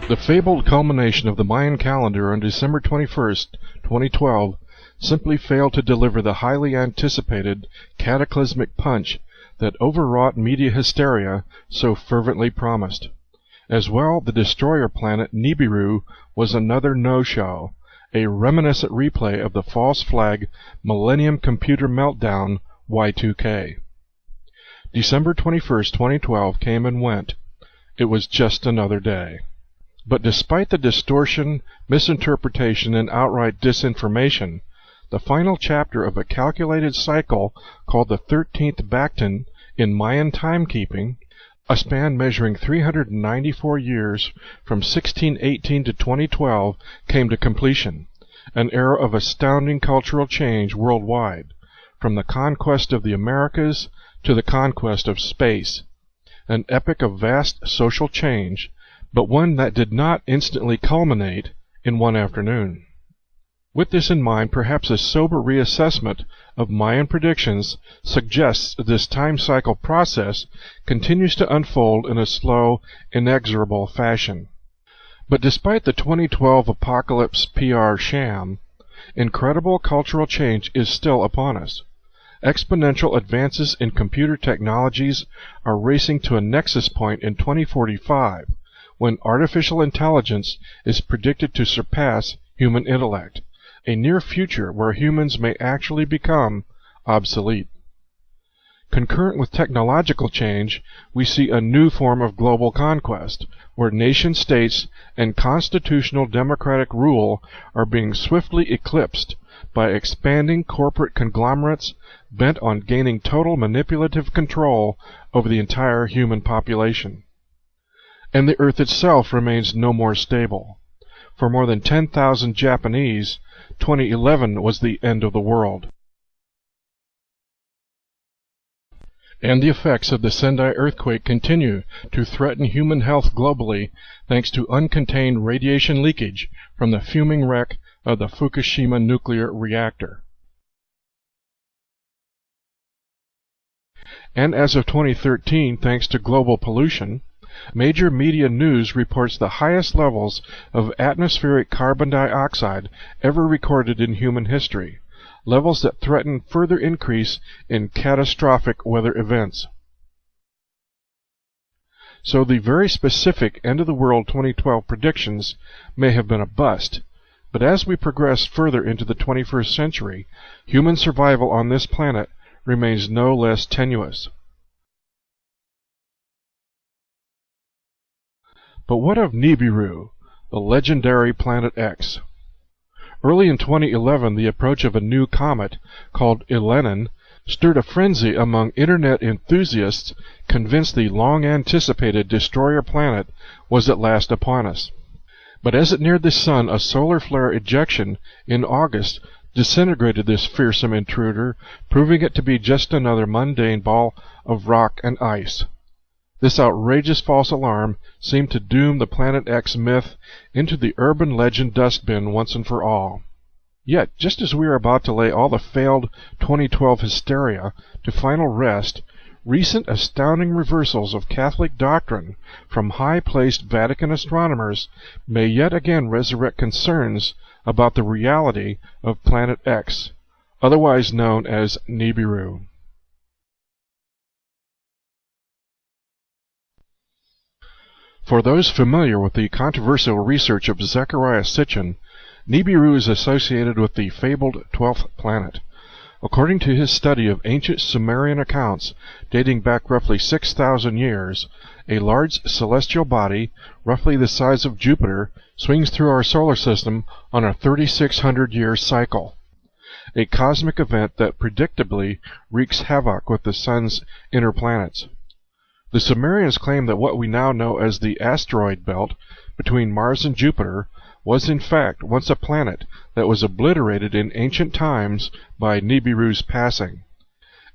The fabled culmination of the Mayan calendar on December 21st, 2012, simply failed to deliver the highly anticipated cataclysmic punch that overwrought media hysteria so fervently promised. As well, the destroyer planet Nibiru was another no-show, a reminiscent replay of the false flag Millennium Computer Meltdown Y2K. December 21st, 2012 came and went. It was just another day. But despite the distortion, misinterpretation, and outright disinformation, the final chapter of a calculated cycle called the 13th Bactan in Mayan timekeeping, a span measuring 394 years from 1618 to 2012, came to completion, an era of astounding cultural change worldwide, from the conquest of the Americas to the conquest of space, an epic of vast social change, but one that did not instantly culminate in one afternoon. With this in mind, perhaps a sober reassessment of Mayan predictions suggests this time cycle process continues to unfold in a slow, inexorable fashion. But despite the 2012 apocalypse PR sham, incredible cultural change is still upon us. Exponential advances in computer technologies are racing to a nexus point in 2045, when artificial intelligence is predicted to surpass human intellect, a near future where humans may actually become obsolete. Concurrent with technological change, we see a new form of global conquest, where nation-states and constitutional democratic rule are being swiftly eclipsed by expanding corporate conglomerates bent on gaining total manipulative control over the entire human population. And the Earth itself remains no more stable. For more than 10,000 Japanese, 2011 was the end of the world. And the effects of the Sendai earthquake continue to threaten human health globally thanks to uncontained radiation leakage from the fuming wreck of the Fukushima nuclear reactor. And as of 2013, thanks to global pollution, major media news reports the highest levels of atmospheric carbon dioxide ever recorded in human history, levels that threaten further increase in catastrophic weather events. So the very specific end-of-the-world 2012 predictions may have been a bust, but as we progress further into the 21st century, human survival on this planet remains no less tenuous. But what of Nibiru, the legendary Planet X? Early in 2011, the approach of a new comet, called Elenin, stirred a frenzy among Internet enthusiasts convinced the long-anticipated destroyer planet was at last upon us. But as it neared the Sun, a solar flare ejection in August disintegrated this fearsome intruder, proving it to be just another mundane ball of rock and ice. This outrageous false alarm seemed to doom the Planet X myth into the urban legend dustbin once and for all. Yet, just as we are about to lay all the failed 2012 hysteria to final rest, recent astounding reversals of Catholic doctrine from high-placed Vatican astronomers may yet again resurrect concerns about the reality of Planet X, otherwise known as Nibiru. For those familiar with the controversial research of Zecharia Sitchin, Nibiru is associated with the fabled 12th planet. According to his study of ancient Sumerian accounts dating back roughly 6,000 years, a large celestial body, roughly the size of Jupiter, swings through our solar system on a 3,600-year cycle. a cosmic event that predictably wreaks havoc with the Sun's inner planets. The Sumerians claim that what we now know as the asteroid belt between Mars and Jupiter was in fact once a planet that was obliterated in ancient times by Nibiru's passing.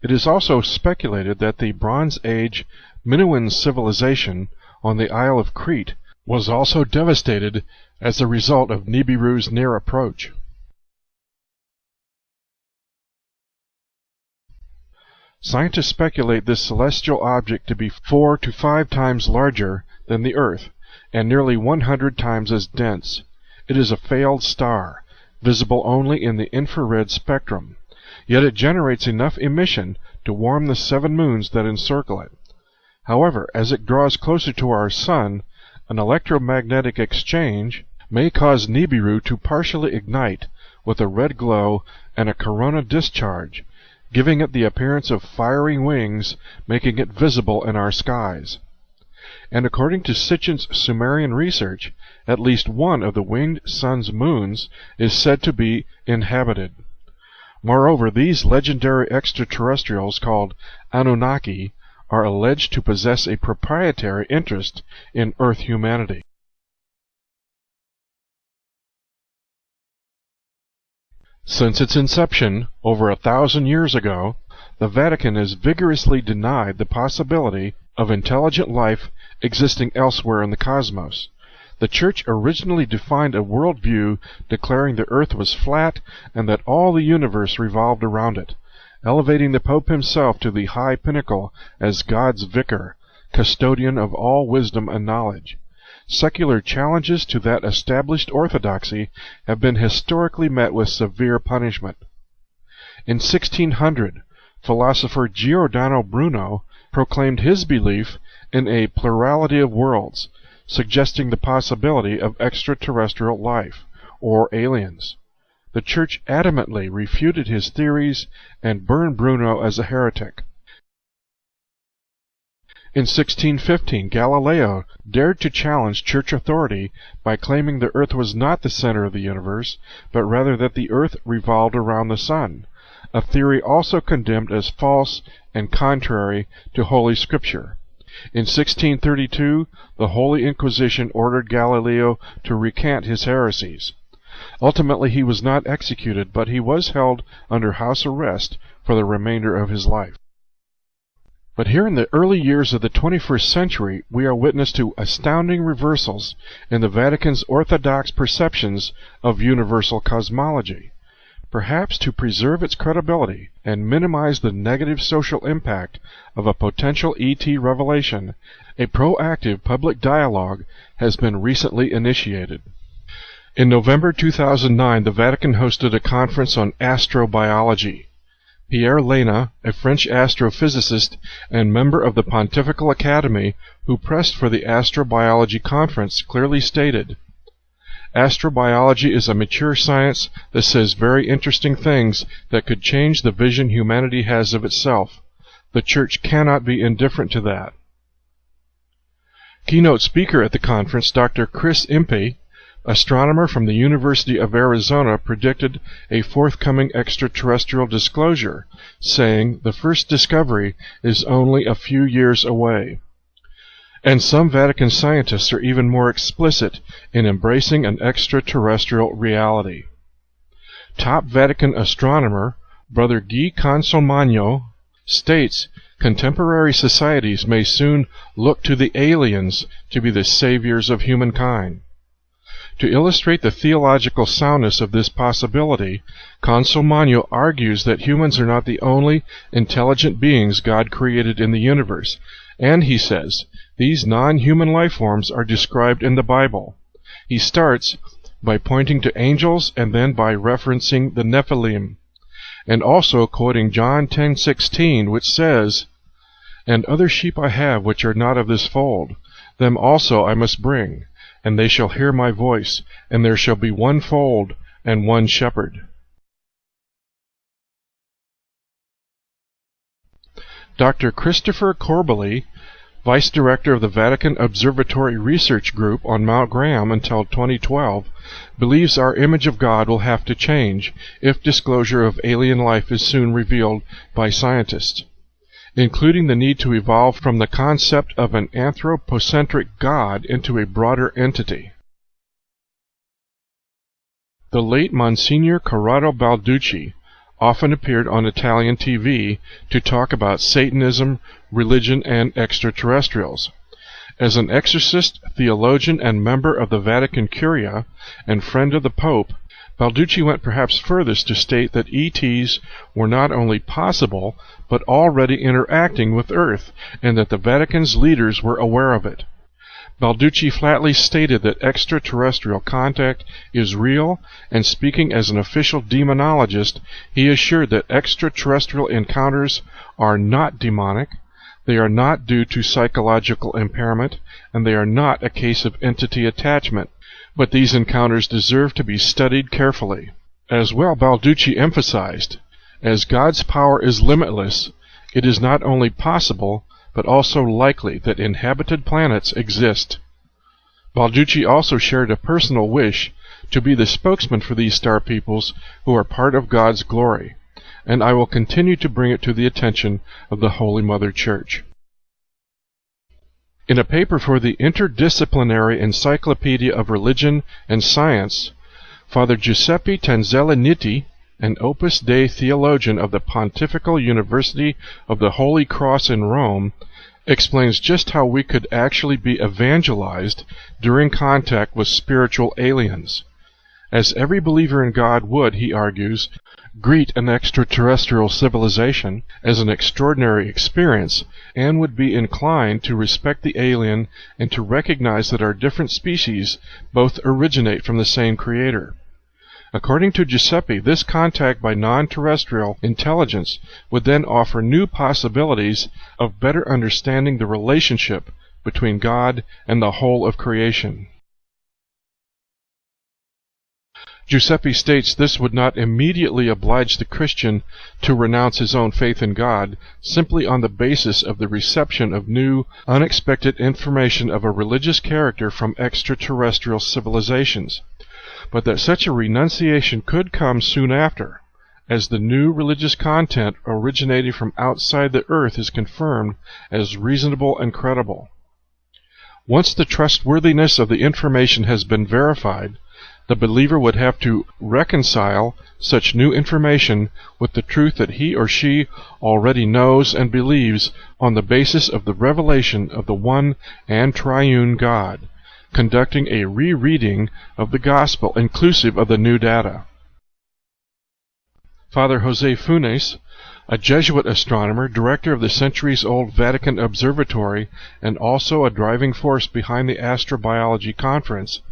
It is also speculated that the Bronze Age Minoan civilization on the Isle of Crete was also devastated as a result of Nibiru's near approach. Scientists speculate this celestial object to be 4 to 5 times larger than the Earth and nearly 100 times as dense. It is a failed star, visible only in the infrared spectrum, yet it generates enough emission to warm the 7 moons that encircle it. However, as it draws closer to our Sun, an electromagnetic exchange may cause Nibiru to partially ignite with a red glow and a corona discharge, giving it the appearance of fiery wings, making it visible in our skies. And according to Sitchin's Sumerian research, at least one of the winged sun's moons is said to be inhabited. Moreover, these legendary extraterrestrials, called Anunnaki, are alleged to possess a proprietary interest in Earth humanity. Since its inception, over 1,000 years ago, the Vatican has vigorously denied the possibility of intelligent life existing elsewhere in the cosmos. The Church originally defined a worldview declaring the Earth was flat and that all the universe revolved around it, elevating the Pope himself to the high pinnacle as God's vicar, custodian of all wisdom and knowledge. Secular challenges to that established orthodoxy have been historically met with severe punishment. In 1600, philosopher Giordano Bruno proclaimed his belief in a plurality of worlds, suggesting the possibility of extraterrestrial life, or aliens. The Church adamantly refuted his theories and burned Bruno as a heretic. In 1615, Galileo dared to challenge Church authority by claiming the Earth was not the center of the universe, but rather that the Earth revolved around the Sun, a theory also condemned as false and contrary to Holy Scripture. In 1632, the Holy Inquisition ordered Galileo to recant his heresies. Ultimately, he was not executed, but he was held under house arrest for the remainder of his life. But here in the early years of the 21st century, we are witness to astounding reversals in the Vatican's orthodox perceptions of universal cosmology. Perhaps to preserve its credibility and minimize the negative social impact of a potential ET revelation, a proactive public dialogue has been recently initiated. In November 2009, the Vatican hosted a conference on astrobiology. Pierre Lena, a French astrophysicist and member of the Pontifical Academy who pressed for the astrobiology conference, clearly stated, "Astrobiology is a mature science that says very interesting things that could change the vision humanity has of itself. The Church cannot be indifferent to that." Keynote speaker at the conference, Dr. Chris Impey, astronomer from the University of Arizona, predicted a forthcoming extraterrestrial disclosure, saying the first discovery is only a few years away. And some Vatican scientists are even more explicit in embracing an extraterrestrial reality. Top Vatican astronomer Brother Guy Consolmagno states contemporary societies may soon look to the aliens to be the saviors of humankind. To illustrate the theological soundness of this possibility, Consolmagno argues that humans are not the only intelligent beings God created in the universe, and he says, these non-human life forms are described in the Bible. He starts by pointing to angels and then by referencing the Nephilim, and also quoting John 10:16, which says, "And other sheep I have which are not of this fold, them also I must bring, and they shall hear my voice, and there shall be one fold and one shepherd." Dr. Christopher Corbally, Vice Director of the Vatican Observatory Research Group on Mount Graham until 2012, believes our image of God will have to change if disclosure of alien life is soon revealed by scientists, including the need to evolve from the concept of an anthropocentric God into a broader entity. The late Monsignor Corrado Balducci often appeared on Italian TV to talk about Satanism, religion, and extraterrestrials. As an exorcist, theologian, and member of the Vatican Curia, and friend of the Pope, Balducci went perhaps furthest to state that ETs were not only possible, but already interacting with Earth, and that the Vatican's leaders were aware of it. Balducci flatly stated that extraterrestrial contact is real, and speaking as an official demonologist, he assured that extraterrestrial encounters are not demonic, they are not due to psychological impairment, and they are not a case of entity attachment, but these encounters deserve to be studied carefully. As well, Balducci emphasized, as God's power is limitless, it is not only possible, but also likely that inhabited planets exist. Balducci also shared a personal wish to be the spokesman for these star peoples who are part of God's glory, and I will continue to bring it to the attention of the Holy Mother Church. In a paper for the Interdisciplinary Encyclopedia of Religion and Science, Father Giuseppe Tanzella-Nitti, an Opus Dei theologian of the Pontifical University of the Holy Cross in Rome, explains just how we could actually be evangelized during contact with spiritual aliens. As every believer in God would, he argues, greet an extraterrestrial civilization as an extraordinary experience, and would be inclined to respect the alien and to recognize that our different species both originate from the same Creator. According to Giuseppe, this contact by non-terrestrial intelligence would then offer new possibilities of better understanding the relationship between God and the whole of creation. Giuseppe states this would not immediately oblige the Christian to renounce his own faith in God simply on the basis of the reception of new, unexpected information of a religious character from extraterrestrial civilizations, but that such a renunciation could come soon after, as the new religious content originating from outside the earth is confirmed as reasonable and credible. Once the trustworthiness of the information has been verified, the believer would have to reconcile such new information with the truth that he or she already knows and believes on the basis of the revelation of the one and triune God, conducting a rereading of the Gospel inclusive of the new data. Father Jose Funes, a Jesuit astronomer, director of the centuries-old Vatican Observatory, and also a driving force behind the Astrobiology Conference,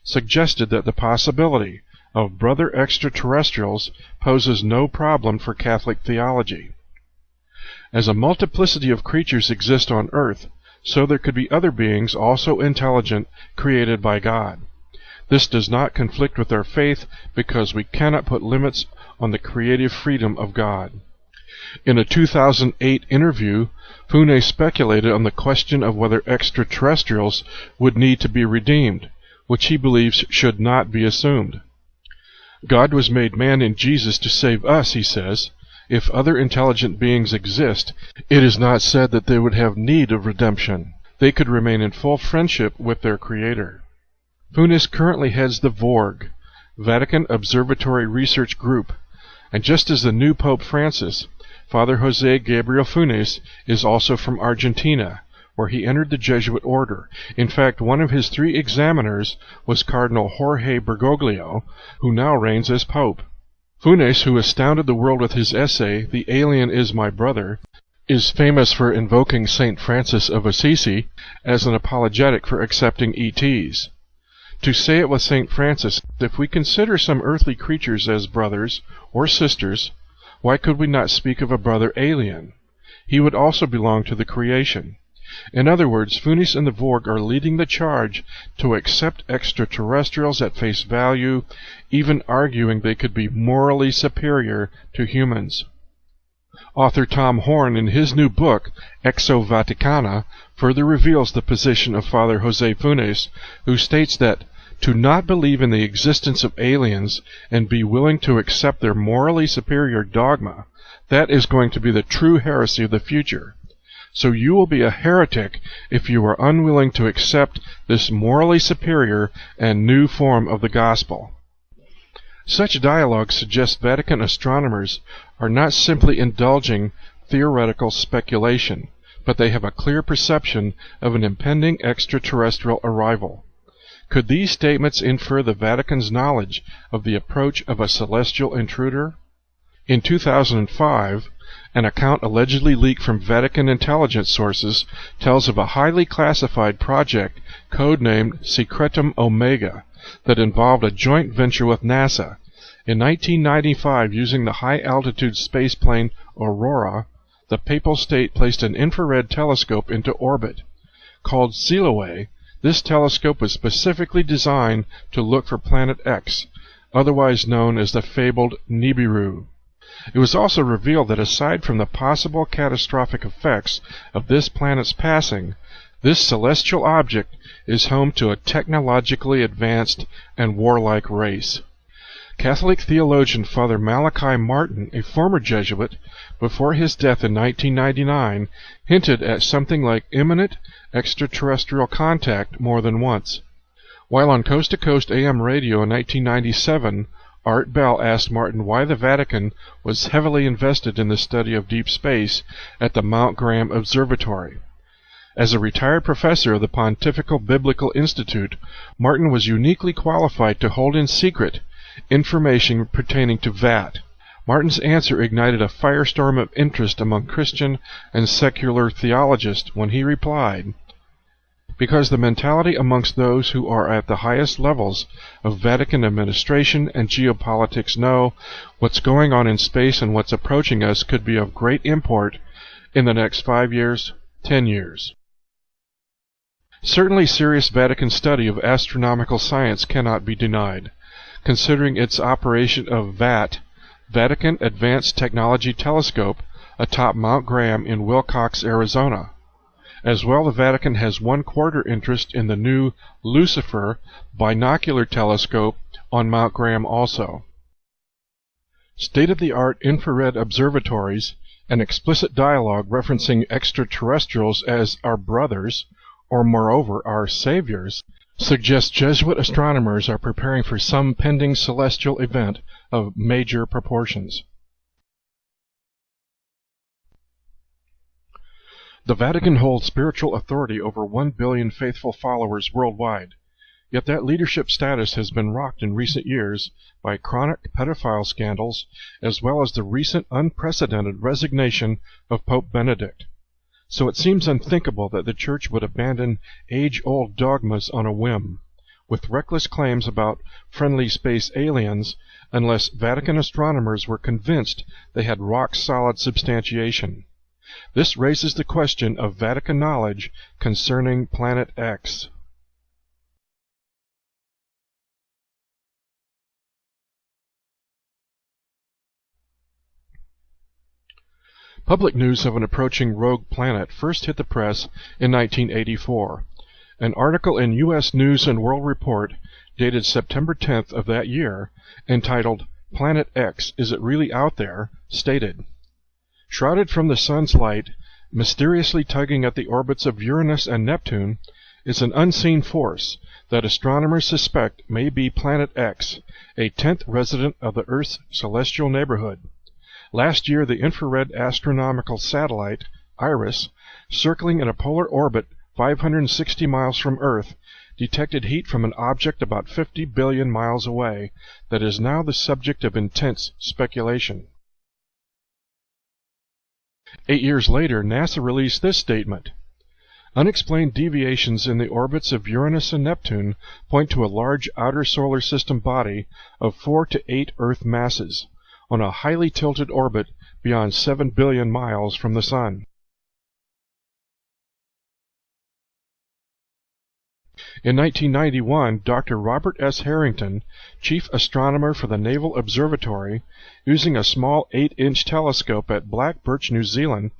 suggested that the possibility of brother extraterrestrials poses no problem for Catholic theology. As a multiplicity of creatures exist on Earth, so there could be other beings also intelligent created by God. This does not conflict with our faith because we cannot put limits on the creative freedom of God. In a 2008 interview, Funes speculated on the question of whether extraterrestrials would need to be redeemed, which he believes should not be assumed. God was made man in Jesus to save us, he says. If other intelligent beings exist, it is not said that they would have need of redemption. They could remain in full friendship with their Creator. Funes currently heads the VORG, Vatican Observatory Research Group, and just as the new Pope Francis, Father Jose Gabriel Funes is also from Argentina, where he entered the Jesuit order. In fact, one of his 3 examiners was Cardinal Jorge Bergoglio, who now reigns as Pope. Funes, who astounded the world with his essay, The Alien is My Brother, is famous for invoking St. Francis of Assisi as an apologetic for accepting ETs. To say it with St. Francis, if we consider some earthly creatures as brothers or sisters, why could we not speak of a brother alien? He would also belong to the creation. In other words, Funes and the VORG are leading the charge to accept extraterrestrials at face value, even arguing they could be morally superior to humans. Author Tom Horn, in his new book, Exo Vaticana, further reveals the position of Father Jose Funes, who states that to not believe in the existence of aliens and be willing to accept their morally superior dogma, that is going to be the true heresy of the future. So you will be a heretic if you are unwilling to accept this morally superior and new form of the gospel. Such dialogue suggests Vatican astronomers are not simply indulging theoretical speculation, but they have a clear perception of an impending extraterrestrial arrival. Could these statements infer the Vatican's knowledge of the approach of a celestial intruder? In 2005, an account allegedly leaked from Vatican intelligence sources tells of a highly classified project codenamed Secretum Omega that involved a joint venture with NASA. In 1995, using the high-altitude spaceplane Aurora, the Papal State placed an infrared telescope into orbit. Called Siloe, this telescope was specifically designed to look for Planet X, otherwise known as the fabled Nibiru. It was also revealed that aside from the possible catastrophic effects of this planet's passing, this celestial object is home to a technologically advanced and warlike race. Catholic theologian Father Malachi Martin, a former Jesuit, before his death in 1999, hinted at something like imminent extraterrestrial contact more than once. While on Coast to Coast AM radio in 1997, Art Bell asked Martin why the Vatican was heavily invested in the study of deep space at the Mount Graham Observatory. As a retired professor of the Pontifical Biblical Institute, Martin was uniquely qualified to hold in secret information pertaining to VAT. Martin's answer ignited a firestorm of interest among Christian and secular theologists when he replied, "Because the mentality amongst those who are at the highest levels of Vatican administration and geopolitics know what's going on in space and what's approaching us could be of great import in the next 5 years, 10 years. Certainly serious Vatican study of astronomical science cannot be denied, considering its operation of VAT, Vatican Advanced Technology Telescope, atop Mount Graham in Willcox, Arizona. As well, the Vatican has 1/4 interest in the new Lucifer binocular telescope on Mount Graham also. State-of-the-art infrared observatories and explicit dialogue referencing extraterrestrials as our brothers, or moreover our saviors, suggest Jesuit astronomers are preparing for some pending celestial event of major proportions. The Vatican holds spiritual authority over 1 billion faithful followers worldwide, yet that leadership status has been rocked in recent years by chronic pedophile scandals as well as the recent unprecedented resignation of Pope Benedict. So it seems unthinkable that the Church would abandon age-old dogmas on a whim, with reckless claims about friendly space aliens, unless Vatican astronomers were convinced they had rock-solid substantiation. This raises the question of Vatican knowledge concerning Planet X. Public news of an approaching rogue planet first hit the press in 1984. An article in U.S. News and World Report dated September 10th of that year, entitled "Planet X, Is It Really Out There?" stated, "Shrouded from the sun's light, mysteriously tugging at the orbits of Uranus and Neptune, is an unseen force that astronomers suspect may be Planet X, a 10th resident of the Earth's celestial neighborhood. Last year, the infrared astronomical satellite, IRIS, circling in a polar orbit 560 miles from Earth, detected heat from an object about 50 billion miles away that is now the subject of intense speculation." 8 years later, NASA released this statement: "Unexplained deviations in the orbits of Uranus and Neptune point to a large outer solar system body of 4 to 8 Earth masses, on a highly tilted orbit beyond 7 billion miles from the Sun." In 1991, Dr. Robert S. Harrington, chief astronomer for the Naval Observatory, using a small 8-inch telescope at Black Birch, New Zealand,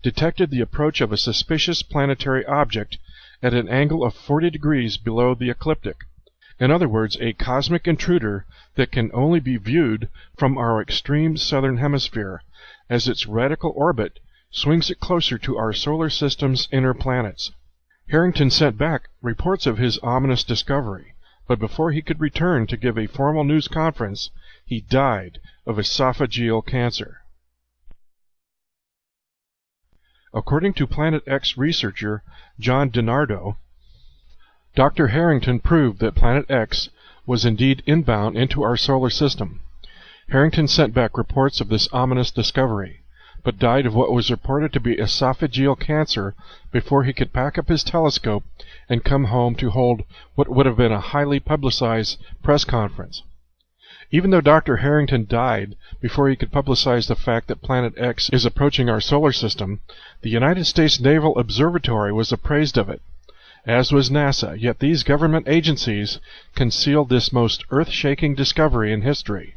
detected the approach of a suspicious planetary object at an angle of 40 degrees below the ecliptic. In other words, a cosmic intruder that can only be viewed from our extreme southern hemisphere, as its radical orbit swings it closer to our solar system's inner planets. Harrington sent back reports of his ominous discovery, but before he could return to give a formal news conference, he died of esophageal cancer. According to Planet X researcher John DiNardo, Dr. Harrington proved that Planet X was indeed inbound into our solar system. Harrington sent back reports of this ominous discovery, but died of what was reported to be esophageal cancer before he could pack up his telescope and come home to hold what would have been a highly publicized press conference. Even though Dr. Harrington died before he could publicize the fact that Planet X is approaching our solar system, the United States Naval Observatory was appraised of it, as was NASA, yet these government agencies concealed this most earth-shaking discovery in history.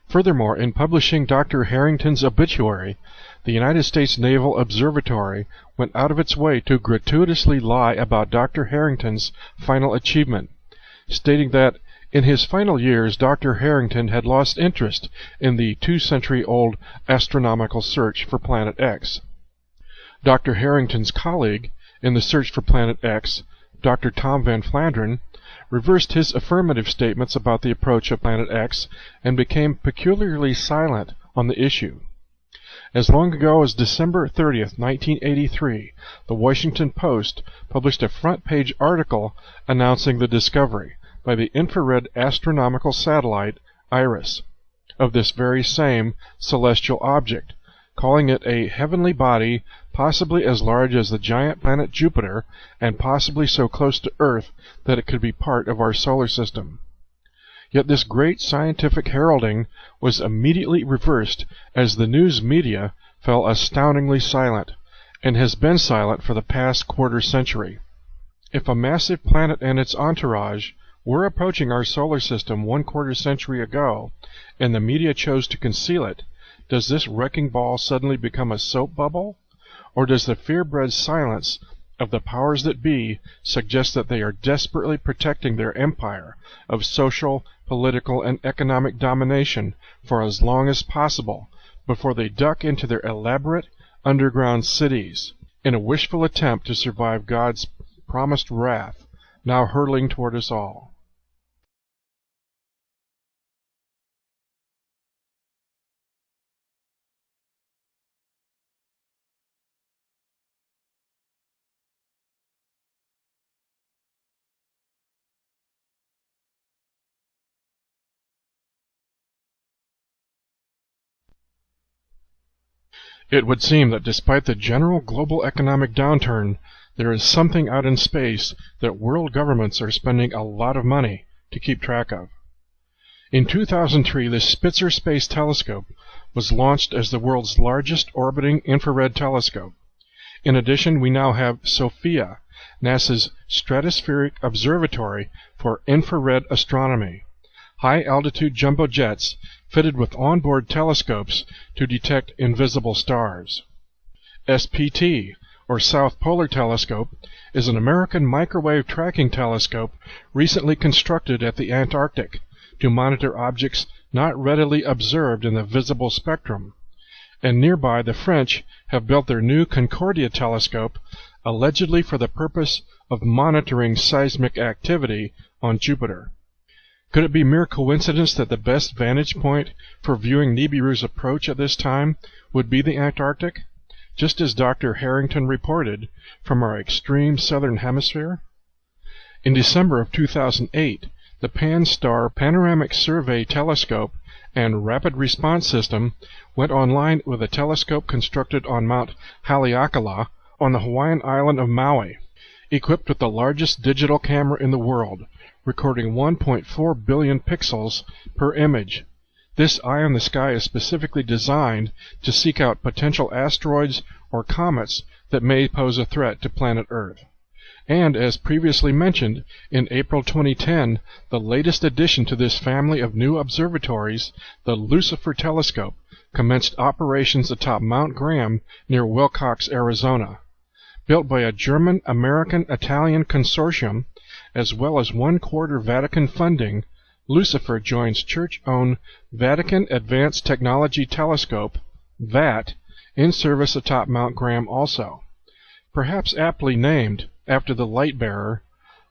Furthermore, in publishing Dr. Harrington's obituary, the United States Naval Observatory went out of its way to gratuitously lie about Dr. Harrington's final achievement, stating that in his final years Dr. Harrington had lost interest in the 2-century-old astronomical search for Planet X. Dr. Harrington's colleague in the search for Planet X, Dr. Tom Van Flandern, reversed his affirmative statements about the approach of Planet X and became peculiarly silent on the issue. As long ago as December 30th, 1983, the Washington Post published a front-page article announcing the discovery by the infrared astronomical satellite IRIS of this very same celestial object, calling it a heavenly body possibly as large as the giant planet Jupiter and possibly so close to Earth that it could be part of our solar system. Yet this great scientific heralding was immediately reversed as the news media fell astoundingly silent, and has been silent for the past quarter-century. If a massive planet and its entourage were approaching our solar system 1/4 century ago, and the media chose to conceal it, does this wrecking ball suddenly become a soap bubble? Or does the fear-bred silence of the powers that be suggest that they are desperately protecting their empire of social, political, and economic domination for as long as possible before they duck into their elaborate underground cities in a wishful attempt to survive God's promised wrath now hurtling toward us all? It would seem that despite the general global economic downturn, there is something out in space that world governments are spending a lot of money to keep track of. In 2003, the Spitzer Space Telescope was launched as the world's largest orbiting infrared telescope. In addition, we now have SOFIA, NASA's stratospheric observatory for infrared astronomy, high-altitude jumbo jets fitted with onboard telescopes to detect invisible stars. SPT, or South Polar Telescope, is an American microwave tracking telescope recently constructed at the Antarctic to monitor objects not readily observed in the visible spectrum. And nearby, the French have built their new Concordia telescope, allegedly for the purpose of monitoring seismic activity on Jupiter. Could it be mere coincidence that the best vantage point for viewing Nibiru's approach at this time would be the Antarctic, just as Dr. Harrington reported from our extreme southern hemisphere? In December of 2008, the Pan-STAR Panoramic Survey Telescope and Rapid Response System went online with a telescope constructed on Mount Haleakala on the Hawaiian island of Maui, equipped with the largest digital camera in the world, recording 1.4 billion pixels per image. This eye in the sky is specifically designed to seek out potential asteroids or comets that may pose a threat to planet Earth. And as previously mentioned, in April 2010, the latest addition to this family of new observatories, the Lucifer Telescope, commenced operations atop Mount Graham near Willcox, Arizona. Built by a German-American-Italian consortium, as well as one-quarter Vatican funding, Lucifer joins church-owned Vatican Advanced Technology Telescope, VAT, in service atop Mount Graham also. Perhaps aptly named after the light bearer,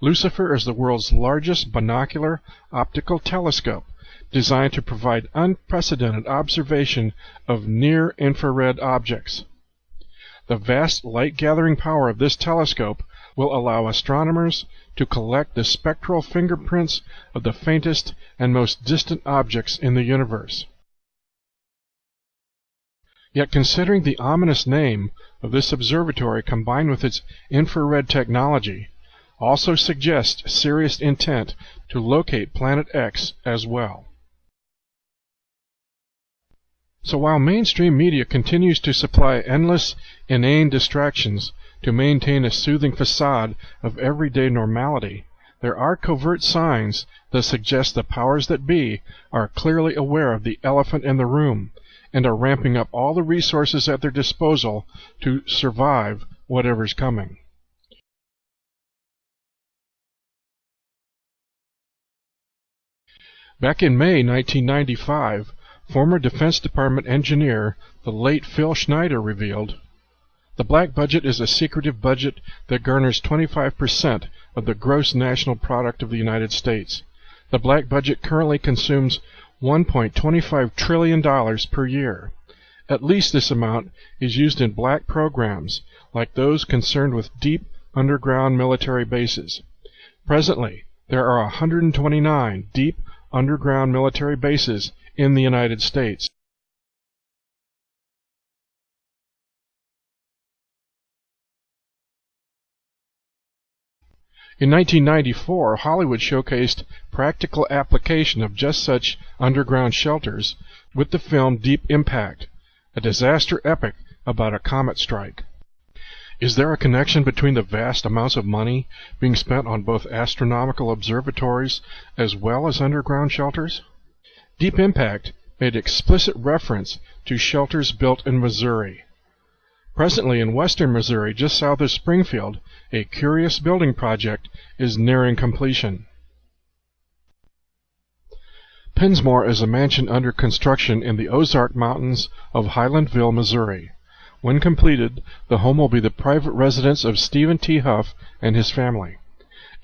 Lucifer is the world's largest binocular optical telescope, designed to provide unprecedented observation of near-infrared objects. The vast light-gathering power of this telescope will allow astronomers to collect the spectral fingerprints of the faintest and most distant objects in the universe. Yet considering the ominous name of this observatory combined with its infrared technology, also suggests serious intent to locate Planet X as well. So while mainstream media continues to supply endless, inane distractions to maintain a soothing facade of everyday normality, there are covert signs that suggest the powers that be are clearly aware of the elephant in the room and are ramping up all the resources at their disposal to survive whatever's coming. Back in May 1995, former Defense Department engineer, the late Phil Schneider, revealed, "The black budget is a secretive budget that garners 25% of the gross national product of the United States. The black budget currently consumes $1.25 trillion per year. At least this amount is used in black programs, like those concerned with deep underground military bases. Presently, there are 129 deep underground military bases in the United States. In 1994, Hollywood showcased practical application of just such underground shelters with the film Deep Impact, a disaster epic about a comet strike. Is there a connection between the vast amounts of money being spent on both astronomical observatories as well as underground shelters? Deep Impact made explicit reference to shelters built in Missouri. Presently in western Missouri, just south of Springfield, a curious building project is nearing completion. Pensmore is a mansion under construction in the Ozark Mountains of Highlandville, Missouri. When completed, the home will be the private residence of Stephen T. Huff and his family.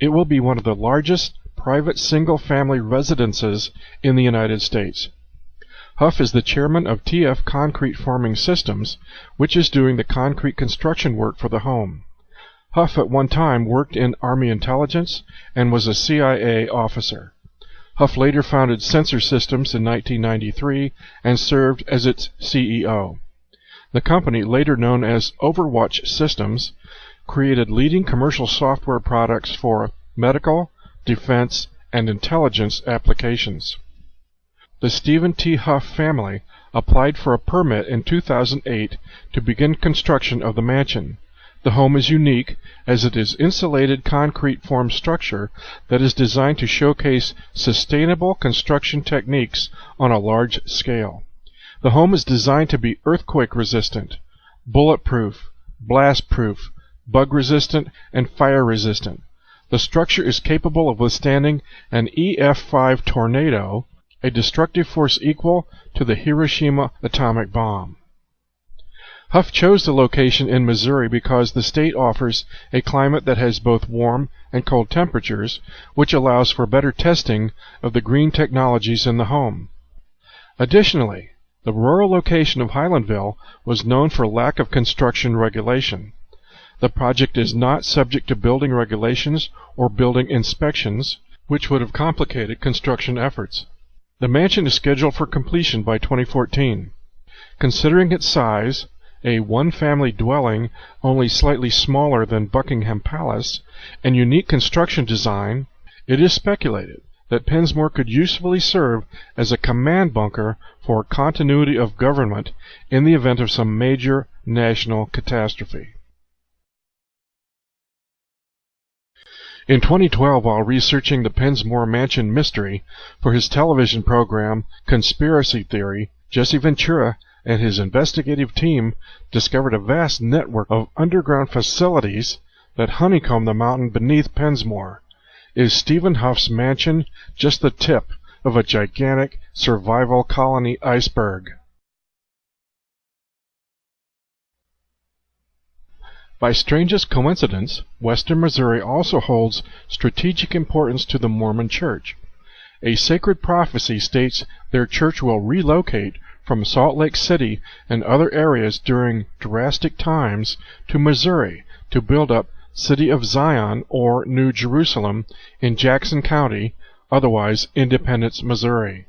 It will be one of the largest private single-family residences in the United States. Huff is the chairman of TF Concrete Forming Systems, which is doing the concrete construction work for the home. Huff at one time worked in Army intelligence and was a CIA officer. Huff later founded Sensor Systems in 1993 and served as its CEO. The company, later known as Overwatch Systems, created leading commercial software products for medical, defense, and intelligence applications. The Stephen T. Huff family applied for a permit in 2008 to begin construction of the mansion. The home is unique as it is insulated concrete form structure that is designed to showcase sustainable construction techniques on a large scale. The home is designed to be earthquake resistant, bulletproof, blast-proof, bug-resistant, and fire-resistant. The structure is capable of withstanding an EF5 tornado, a destructive force equal to the Hiroshima atomic bomb. Huff chose the location in Missouri because the state offers a climate that has both warm and cold temperatures, which allows for better testing of the green technologies in the home. Additionally, the rural location of Highlandville was known for lack of construction regulation. The project is not subject to building regulations or building inspections, which would have complicated construction efforts. The mansion is scheduled for completion by 2014. Considering its size, a one-family dwelling only slightly smaller than Buckingham Palace, and unique construction design, it is speculated that Pensmore could usefully serve as a command bunker for continuity of government in the event of some major national catastrophe. In 2012, while researching the Pensmore Mansion mystery for his television program Conspiracy Theory, Jesse Ventura and his investigative team discovered a vast network of underground facilities that honeycomb the mountain beneath Pensmore. Is Stephen Huff's mansion just the tip of a gigantic survival colony iceberg? By strangest coincidence, western Missouri also holds strategic importance to the Mormon Church. A sacred prophecy states their church will relocate from Salt Lake City and other areas during drastic times to Missouri to build up City of Zion or New Jerusalem in Jackson County, otherwise Independence, Missouri.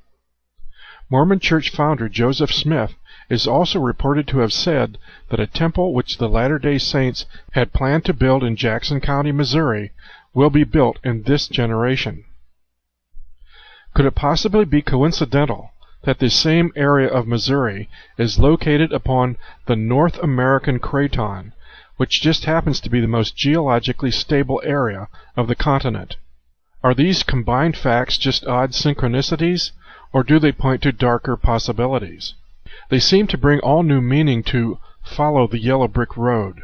Mormon Church founder Joseph Smith is also reported to have said that a temple which the Latter-day Saints had planned to build in Jackson County, Missouri, will be built in this generation. Could it possibly be coincidental that this same area of Missouri is located upon the North American Craton, which just happens to be the most geologically stable area of the continent? Are these combined facts just odd synchronicities, or do they point to darker possibilities? They seem to bring all new meaning to follow the yellow brick road.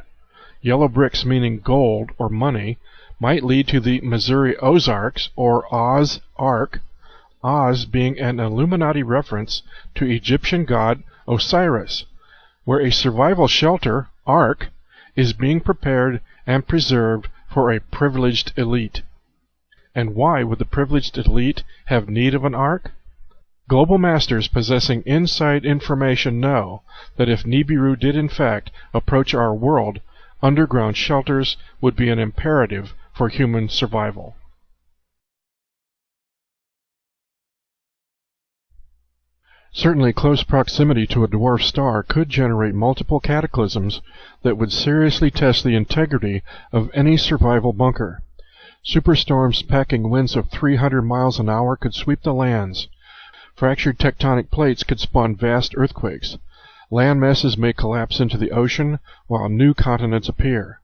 Yellow bricks meaning gold or money might lead to the Missouri Ozarks or Oz Ark, Oz being an Illuminati reference to Egyptian god Osiris, where a survival shelter, Ark, is being prepared and preserved for a privileged elite. And why would the privileged elite have need of an Ark? Global masters possessing inside information know that if Nibiru did in fact approach our world, underground shelters would be an imperative for human survival. Certainly close proximity to a dwarf star could generate multiple cataclysms that would seriously test the integrity of any survival bunker. Superstorms packing winds of 300 miles an hour could sweep the lands. Fractured tectonic plates could spawn vast earthquakes. Land masses may collapse into the ocean while new continents appear.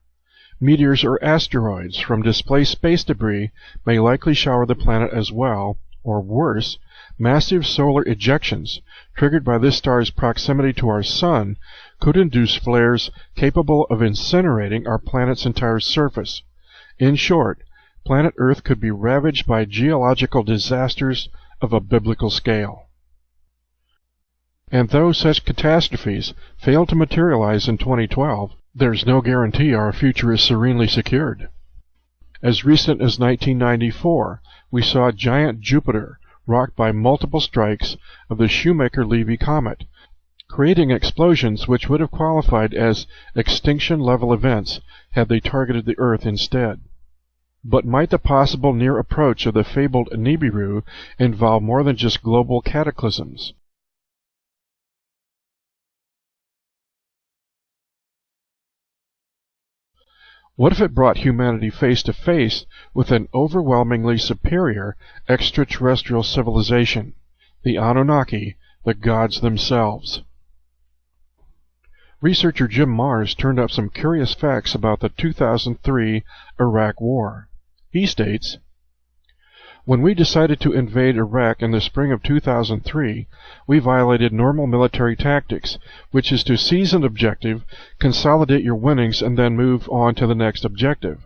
Meteors or asteroids from displaced space debris may likely shower the planet as well, or worse, massive solar ejections triggered by this star's proximity to our Sun could induce flares capable of incinerating our planet's entire surface. In short, planet Earth could be ravaged by geological disasters of a biblical scale. And though such catastrophes failed to materialize in 2012, there's no guarantee our future is serenely secured. As recent as 1994, we saw giant Jupiter rocked by multiple strikes of the Shoemaker-Levy comet, creating explosions which would have qualified as extinction-level events had they targeted the Earth instead. But might the possible near approach of the fabled Nibiru involve more than just global cataclysms? What if it brought humanity face to face with an overwhelmingly superior extraterrestrial civilization, the Anunnaki, the gods themselves? Researcher Jim Marrs turned up some curious facts about the 2003 Iraq War. He states, "When we decided to invade Iraq in the spring of 2003, we violated normal military tactics, which is to seize an objective, consolidate your winnings, and then move on to the next objective.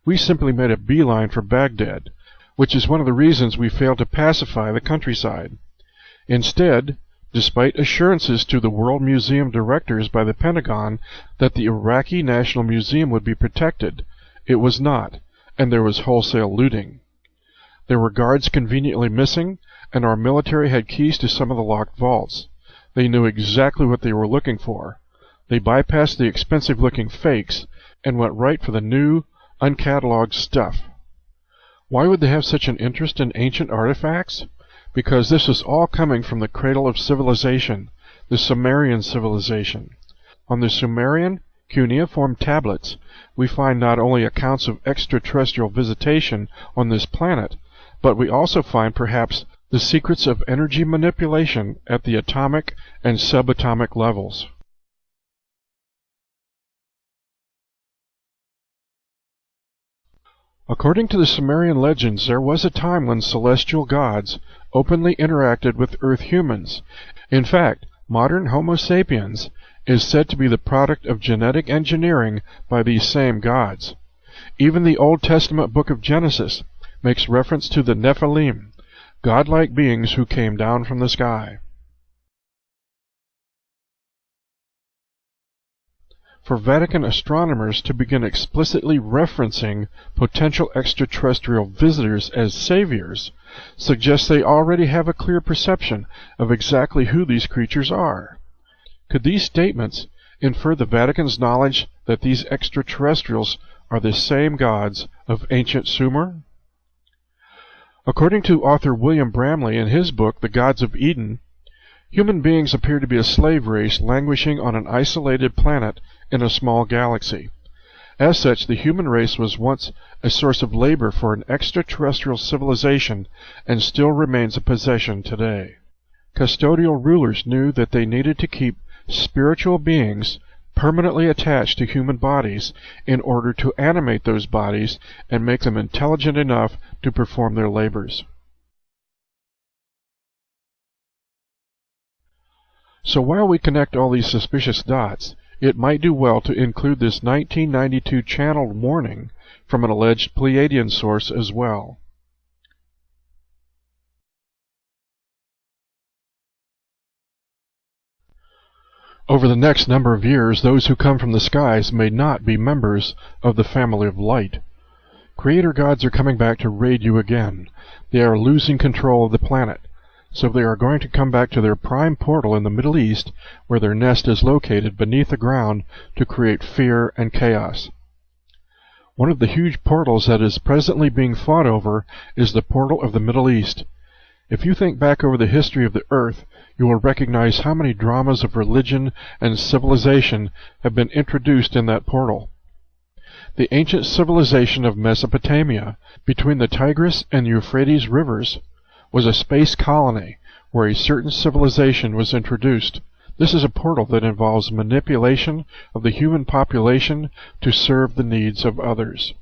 We simply made a beeline for Baghdad, which is one of the reasons we failed to pacify the countryside. Instead, despite assurances to the World Museum directors by the Pentagon that the Iraqi National Museum would be protected, it was not, and there was wholesale looting. There were guards conveniently missing, and our military had keys to some of the locked vaults. They knew exactly what they were looking for. They bypassed the expensive-looking fakes and went right for the new, uncatalogued stuff. Why would they have such an interest in ancient artifacts? Because this was all coming from the cradle of civilization, the Sumerian civilization. On the Sumerian, cuneiform tablets, we find not only accounts of extraterrestrial visitation on this planet, but we also find perhaps the secrets of energy manipulation at the atomic and subatomic levels." According to the Sumerian legends, there was a time when celestial gods openly interacted with Earth humans. In fact, modern Homo sapiens is said to be the product of genetic engineering by these same gods. Even the Old Testament book of Genesis makes reference to the Nephilim, godlike beings who came down from the sky. For Vatican astronomers to begin explicitly referencing potential extraterrestrial visitors as saviors suggests they already have a clear perception of exactly who these creatures are. Could these statements infer the Vatican's knowledge that these extraterrestrials are the same gods of ancient Sumer? According to author William Bramley in his book, The Gods of Eden, human beings appear to be a slave race languishing on an isolated planet in a small galaxy. As such, the human race was once a source of labor for an extraterrestrial civilization and still remains a possession today. Custodial rulers knew that they needed to keep spiritual beings permanently attached to human bodies in order to animate those bodies and make them intelligent enough to perform their labors. So while we connect all these suspicious dots, it might do well to include this 1992 channeled warning from an alleged Pleiadian source as well. Over the next number of years, those who come from the skies may not be members of the family of light. Creator gods are coming back to raid you again. They are losing control of the planet, so they are going to come back to their prime portal in the Middle East, where their nest is located beneath the ground, to create fear and chaos. One of the huge portals that is presently being fought over is the portal of the Middle East. If you think back over the history of the Earth, you will recognize how many dramas of religion and civilization have been introduced in that portal. The ancient civilization of Mesopotamia, between the Tigris and Euphrates rivers, was a space colony where a certain civilization was introduced. This is a portal that involves manipulation of the human population to serve the needs of others.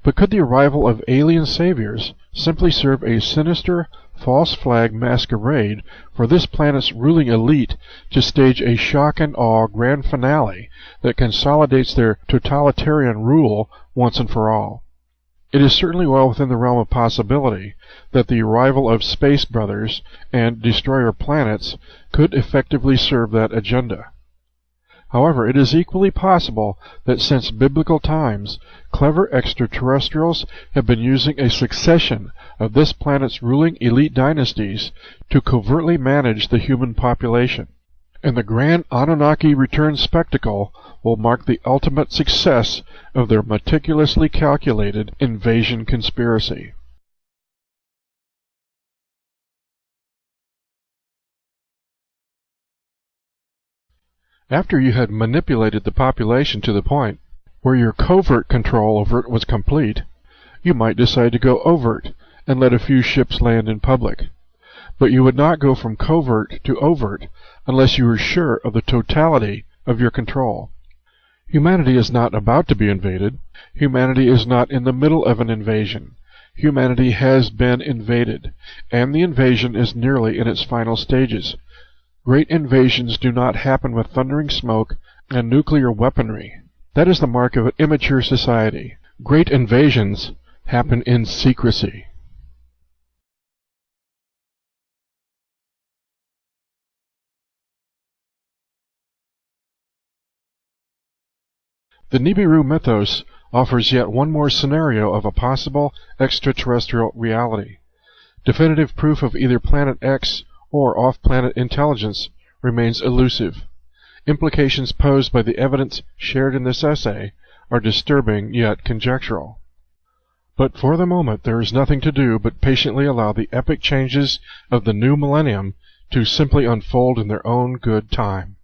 But could the arrival of alien saviors simply serve a sinister, false flag masquerade for this planet's ruling elite to stage a shock and awe grand finale that consolidates their totalitarian rule once and for all? It is certainly well within the realm of possibility that the arrival of space brothers and destroyer planets could effectively serve that agenda. However, it is equally possible that since biblical times, clever extraterrestrials have been using a succession of this planet's ruling elite dynasties to covertly manage the human population. And the grand Anunnaki return spectacle will mark the ultimate success of their meticulously calculated invasion conspiracy. After you had manipulated the population to the point where your covert control over it was complete, you might decide to go overt and let a few ships land in public. But you would not go from covert to overt unless you were sure of the totality of your control. Humanity is not about to be invaded. Humanity is not in the middle of an invasion. Humanity has been invaded, and the invasion is nearly in its final stages. Great invasions do not happen with thundering smoke and nuclear weaponry. That is the mark of an immature society. Great invasions happen in secrecy. The Nibiru mythos offers yet one more scenario of a possible extraterrestrial reality. Definitive proof of either Planet X or off-planet intelligence remains elusive. Implications posed by the evidence shared in this essay are disturbing yet conjectural. But for the moment there is nothing to do but patiently allow the epic changes of the new millennium to simply unfold in their own good time.